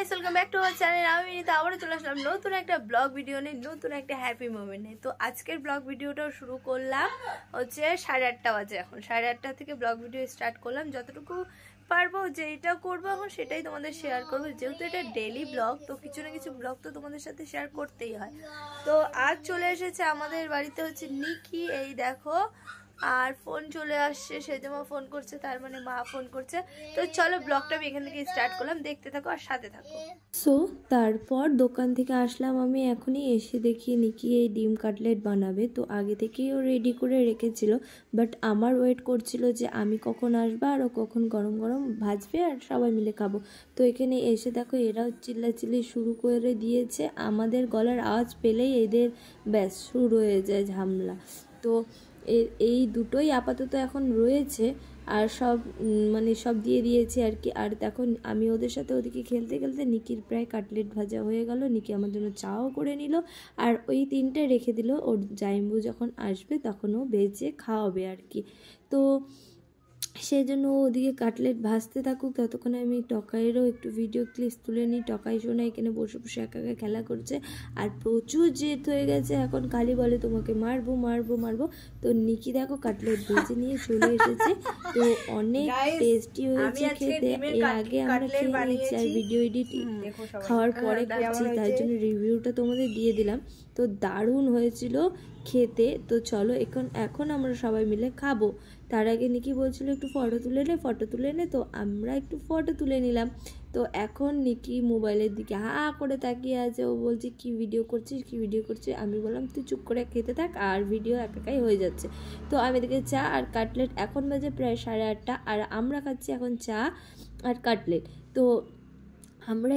Guys, welcome back to our channel. আমি মিনিতা আবারও চলে আসলাম নতুন একটা ব্লগ ভিডিও নিয়ে, নতুন একটা হ্যাপি মোমেন্ট নিয়ে। তো আজকের ব্লগ ভিডিওটাও শুরু করলাম হচ্ছে 8:30 বাজে। এখন 8:30 থেকে ব্লগ ভিডিও স্টার্ট করলাম। যতটুকু পারবো যেটা করবো এখন সেটাই তোমাদের শেয়ার করবো, যেহেতু এটা ডেইলি ব্লগ, তো কিছু না কিছু ব্লগ তো তোমাদের সাথে শেয়ার করতেই হয়। তো আজ চলে এসেছে আমাদের বাড়িতে হচ্ছে নিকি, এই দেখো। আর ফোন চলে আসছে, সেজমা ফোন করছে, তার মানে মা ফোন করছে। তো চলো ব্লগটা আমি এখান থেকে স্টার্ট করলাম, দেখতে থাকো আর সাথে থাকো। সো তারপর দোকান থেকে আসলাম আমি, এখনই এসে দেখি নিকি এই ডিম কাটলেট বানাবে। তো আগে থেকেই ও রেডি করে রেখেছিল, বাট আমার ওয়েট করছিল যে আমি কখন আসবো আর ও কখন গরম গরম ভাজবে আর সবাই মিলে খাবো। তো এখানে এসে দেখো এরাও চিল্লাচিল্লি শুরু করে দিয়েছে। আমাদের গলার আওয়াজ পেলেই এদের ব্যাস শুরু হয়ে যায় ঝামেলা। তো এই দুটোই আপাতত এখন রয়েছে, আর সব সব দিয়ে দিয়েছে আর কি। আর দেখো আমি ওদের সাথে ওদিকে খেলতে খেলতে নিকির প্রায় কাটলেট ভাজা হয়ে গেল। নিকি আমার জন্য চাও করে নিল, আর ওই 3টে রেখে দিল, ওর জাইম্বু যখন আসবে তখন ও ভেজে খাওয়াবে আর কি। তো সেই জন্য ওদিকে কাটলেট ভাজতে থাকুক, ততক্ষণে আমি টকাইয়েরও একটু ভিডিও ক্লিপস তুলে নিই। টকাই শোনা এখানে বসে বসে একা একা খেলা করছে, আর প্রচুর জেদ হয়ে গেছে, এখন খালি বলে তোমাকে মারবো মারবো মারবো। তো নিকি দেখো কাটলেট ভেজে নিয়ে চলে এসেছে। তো অনেক টেস্টি হয়েছে খেতে। এর আগে আমরা খেয়ে নিচ্ছি আর ভিডিও এডিট খাওয়ার পরে করছি, তাই জন্য রিভিউটা তোমাদের দিয়ে দিলাম। তো দারুণ হয়েছিল খেতে। তো চলো এখন আমরা সবাই মিলে খাবো। তার আগে নিকি বলছিল একটু ফটো তুলে নে, তো আমরা একটু ফটো তুলে নিলাম। তো এখন নিকি মোবাইলের দিকে হা করে তাকিয়ে আছে। ও বলছে কি ভিডিও করছিস। আমি বললাম তুই চুপ করে খেতে থাক, আর ভিডিও একাই হয়ে যাচ্ছে। তো আমি এদিকে চা আর কাটলেট, এখন বাজে প্রায় 8:30, আর আমরা খাচ্ছি এখন চা আর কাটলেট। তো আমরা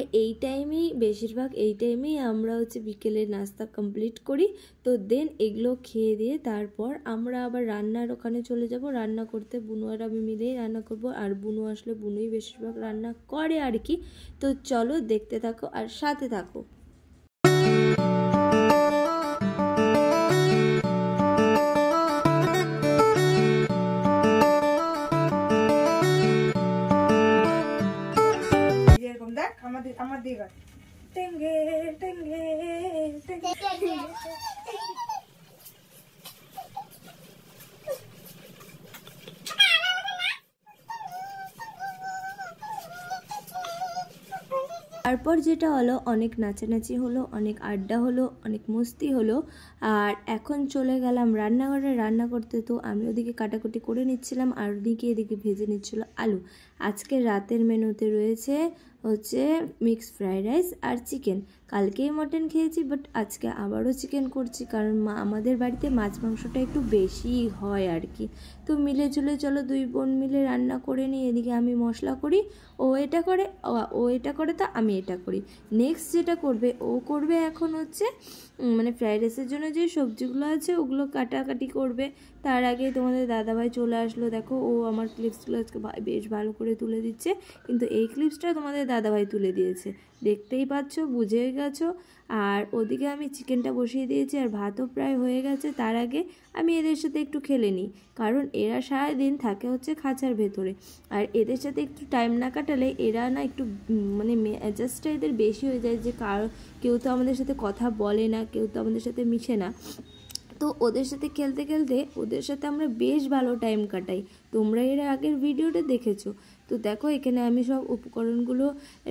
বেশিরভাগ এই টাইমেই আমরা হচ্ছে বিকেলে নাস্তা কমপ্লিট করি। তো দেন এগুলো খেয়ে দিয়ে তারপর আমরা আবার রান্নার ওখানে চলে যাব রান্না করতে। বুনু আর আমি মিলেই রান্না করব, আর বুনু আসলে বুনুই বেশিরভাগ রান্না করে আর কি। তো চলো দেখতে থাকো আর সাথে থাকো। আমার দিকে টেঙ্গে টেঙ্গে টেঙ্গে। তারপর যেটা হলো, অনেক নাচানাচি হলো, অনেক আড্ডা হলো, অনেক মস্তি হলো, আর এখন চলে গেলাম রান্নাঘরে রান্না করতে। তো আমি ওদিকে কাটাকুটি করে নিচ্ছিলাম, আর ওদিকে এদিকে ভেজে নিচ্ছিল আলু। আজকে রাতের মেনুতে রয়েছে হচ্ছে মিক্সড ফ্রাইড রাইস আর চিকেন। কালকেই মটন খেয়েছি, বাট আজকে আবারও চিকেন করছি, কারণ আমাদের বাড়িতে মাছ মাংসটা একটু বেশি হয় আর কি। তো মিলে চলে চলো 2 বোন মিলে রান্না করে নিই। এদিকে আমি মশলা করি, ও এটা করে তো আমি এটা করি। নেক্সট যেটা করবে ও করবে এখন হচ্ছে ফ্রাইড রাইসের জন্য যে সবজিগুলো আছে ওগুলো কাটাকাটি করবে। তার আগে তোমাদের দাদাভাই চলে আসলো। দেখো ও আমার ক্লিপসগুলো আজকে বেশ ভালো করে তুলে দিচ্ছে, কিন্তু এই ক্লিপসটা তোমাদের দাদাভাই তুলে দিয়েছে, দেখতেই পাচ্ছ, বুঝে গেছো। আর ওদিকে আমি চিকেনটা বসিয়ে দিয়েছি, আর ভাতও প্রায় হয়ে গেছে। তার আগে আমি এদের সাথে একটু খেলে নিই, কারণ এরা সারাদিন থাকে হচ্ছে খাঁচার ভেতরে, আর এদের সাথে একটু টাইম না কাটালে এরা না একটু মেজাজটা এদের বেশি হয়ে যায়, যে কেউ তো আমাদের সাথে কথা বলে না, কেউ তো আমাদের সাথে মিশে না। তো ওদের সাথে খেলতে খেলতে ওদের সাথে আমরা বেশ ভালো টাইম কাটাই, তোমরা এর আগের ভিডিওটা দেখেছো। তো দেখো এখানে আমি সব উপকরণগুলো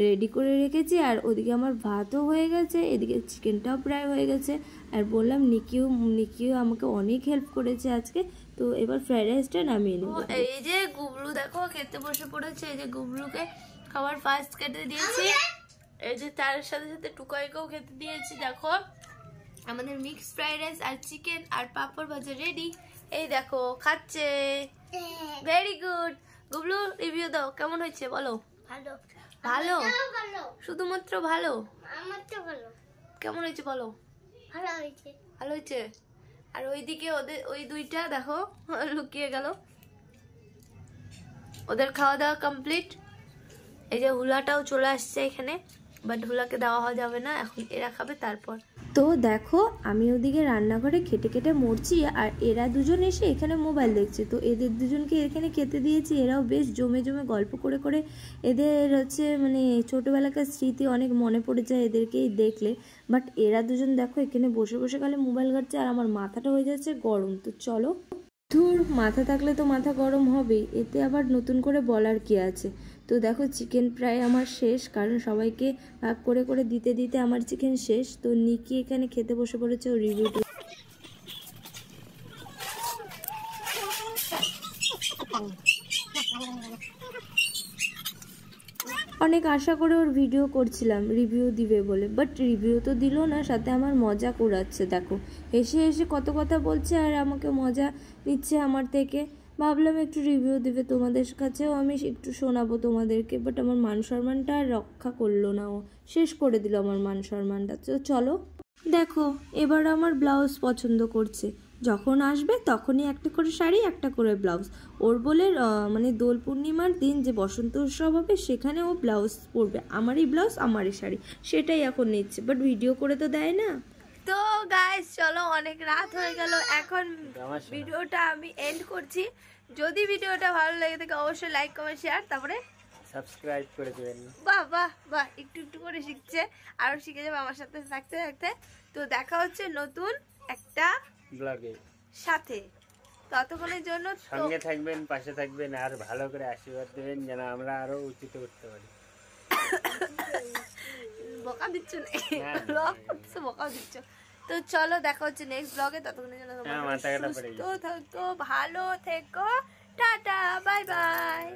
রেডি করে রেখেছি, আর ওদিকে আমার ভাতও হয়ে গেছে, এদিকে চিকেনটাও প্রায় হয়ে গেছে। আর বললাম নিকিও আমাকে অনেক হেল্প করেছে আজকে। তো এবার ফ্রাইড রাইসটা নামিয়ে নেব। এই যে গুবলু দেখো খেতে বসে পড়েছে, এই যে গুবলুকে খাবার ফার্স্ট কেটে দিয়েছি, এই যে তার সাথে সাথে টুকাইকেও খেতে দিয়েছি। দেখো আমাদের মিক্সড ফ্রাইড রাইস আর চিকেন আর পাপড় ভাজা রেডি। এই দেখো খাচ্ছে, ভেরি গুড। গুবলু রিভিউ দাও, কেমন হয়েছে বলো? ভালো ভালো, শুধুমাত্র ভালো? কেমন হয়েছে বলো? ভালো হয়েছে। আর ওইদিকে ওই দুইটা দেখো লুকিয়ে গেল, ওদের খাওয়া দাওয়া কমপ্লিট। এই যে হুলাটাও চলে আসছে এখানে, বাট হুলাকে দেওয়া যাবে না, এখন এরা খাবে তারপর। তো দেখো আমি ওদিকে রান্নাঘরে খেটে খেটে মরছি, আর এরা দুজন এসে এখানে মোবাইল দেখছে। তো এদের দুজনকে এখানে খেতে দিয়েছি, এরাও বেশ জমে জমে গল্প করে করে, এদের হচ্ছে মানে ছোটোবেলাকার স্মৃতি অনেক মনে পড়ে যায় এদেরকেই দেখলে। বাট এরা দুজন দেখো এখানে বসে বসে খালি মোবাইল ঘাটছে, আর আমার মাথাটা হয়ে যাচ্ছে গরম। তো চলো, ধুর, মাথা থাকলে তো মাথা গরম হবেই, এতে আবার নতুন করে বলার কি আছে। তো দেখো চিকেন প্রায় আমার শেষ, কারণ সবাইকে ভাগ করে করে দিতে দিতে আমার চিকেন শেষ। তো নিকি এখানে খেতে বসে পড়েছে, ও রিভিউ অনেক আশা করে ওর ভিডিও করছিলাম রিভিউ দিবে বলে, বাট রিভিউ তো দিল না, সাথে আমার মজা করাচ্ছে। দেখো হেসে হেসে কত কথা বলছে আর আমাকে মজা নিচ্ছে আমার থেকে। ভাবলাম একটু রিভিউ দিবে, তোমাদের কাছেও আমি একটু শোনাবো তোমাদেরকে, বাট আমার মান সম্মানটা আর রক্ষা করলো না, ও শেষ করে দিল আমার মান সম্মানটা। তো চলো দেখো এবার আমার ব্লাউজ পছন্দ করছে, যখন আসবে তখনই একটা করে শাড়ি একটা করে ব্লাউজ। ওর বলে মানে দোল পূর্ণিমার দিন যে বসন্ত উৎসব হবে সেখানে ও ব্লাউজ পরবে, আমারই ব্লাউজ আমারই শাড়ি, সেটাই এখন নিচ্ছে, বাট ভিডিও করে তো দেয় না। তো গাইস চলো, অনেক রাত হয়ে গেল, এখন ভিডিওটা আমি এন্ড করছি। যদি ভিডিওটা ভালো লেগে থাকে অবশ্যই লাইক কমেন্ট শেয়ার, তারপরে সাবস্ক্রাইব করে দেবেন। বাহ বাহ বাহ, একটু একটু করে শিখছে, আরো শিখে যাবে আমার সাথে থাকতে থাকতে। তো দেখা হচ্ছে নতুন একটা ব্লগে সাথে, ততক্ষণের জন্য সঙ্গে থাকবেন, পাশে থাকবেন, আর ভালো করে আশীর্বাদ দেবেন যেন আমরা আরো উচিত করতে পারি। বকা দিচ্ছ না, বকা দিচ্ছ। তো চলো দেখা হচ্ছে নেক্সট ব্লগে, ততক্ষণের জন্য তোমরা সুস্থ থাকো, ভালো থেকো, টাটা, বাই বাই।